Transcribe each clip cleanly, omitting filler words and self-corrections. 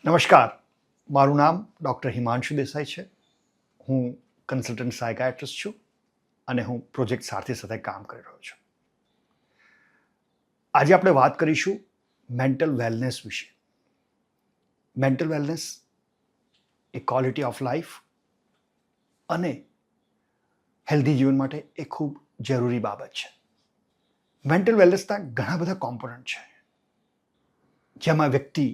નમસ્કાર, મારું નામ ડૉક્ટર હિમાંશુ દેસાઈ છે. હું કન્સલ્ટન્ટ સાયકાટ્રિસ્ટ છું અને હું પ્રોજેક્ટ સારથી સાથે કામ કરી રહ્યો છું. આજે આપણે વાત કરીશું મેન્ટલ વેલનેસ વિશે. Mental wellness A quality of life અને હેલ્ધી જીવન માટે એ ખૂબ જરૂરી બાબત છે. મેન્ટલ વેલનેસના ઘણા બધા કોમ્પોનન્ટ છે, જેમાં વ્યક્તિ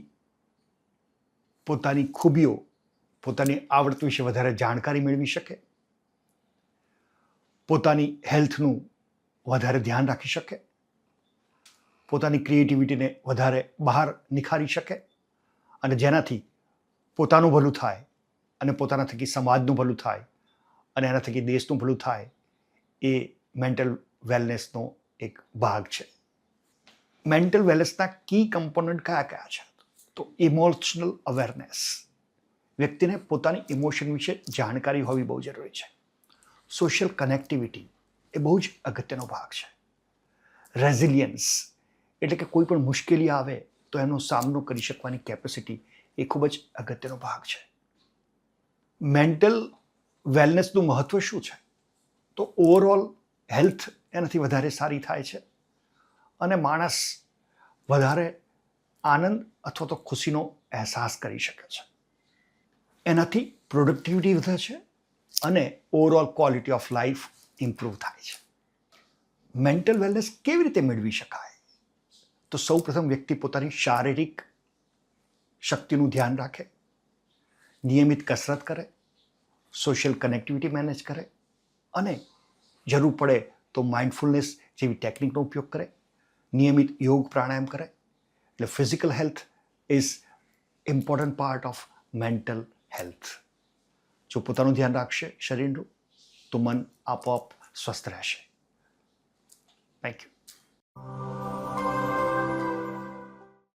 પોતાની ખૂબીઓ, પોતાની આવડત વિશે વધારે જાણકારી મેળવી શકે, પોતાની હેલ્થનું વધારે ધ્યાન રાખી શકે, પોતાની ક્રિએટિવિટીને વધારે બહાર નિખારી શકે અને જેનાથી પોતાનું ભલું થાય અને પોતાના થકી સમાજનું ભલું થાય અને એના થકી દેશનું ભલું થાય, એ મેન્ટલ વેલનેસનો એક ભાગ છે. મેન્ટલ વેલનેસના કી કમ્પોનન્ટ કયા કયા છે? તો ઇમોશનલ અવેરનેસ, વ્યક્તિને પોતાની ઇમોશન વિશે જાણકારી હોવી બહુ જરૂરી છે. સોશિયલ કનેક્ટિવિટી એ બહુ જ અગત્યનો ભાગ છે. રેઝિલિયન્સ એટલે કે કોઈ પણ મુશ્કેલી આવે તો એનો સામનો કરી શકવાની કેપેસિટી એ ખૂબ જ અગત્યનો ભાગ છે. મેન્ટલ વેલનેસનું મહત્વ શું છે? તો ઓવરઓલ હેલ્થ એનાથી વધારે સારી થાય છે અને માણસ વધારે આનંદ અથવા તો ખુશીનો અહેસાસ કરી શકે છે. એનાથી પ્રોડક્ટિવિટી વધે છે અને overall quality of life improve થાય છે. મેન્ટલ વેલનેસ કેવી રીતે મેળવી શકાય? તો સૌ પ્રથમ વ્યક્તિ પોતાની શારીરિક શક્તિનું ધ્યાન રાખે, નિયમિત કસરત કરે, સોશિયલ કનેક્ટિવિટી મેનેજ કરે અને જરૂર પડે તો માઇન્ડફુલનેસ જેવી ટેકનિકનો ઉપયોગ કરે, નિયમિત યોગ પ્રાણાયામ કરે. એટલે physical health is important part of mental health. જો પોતાનું ધ્યાન રાખશે શરીરનું, તો મન આપોઆપ સ્વસ્થ રહેશે. Thank you.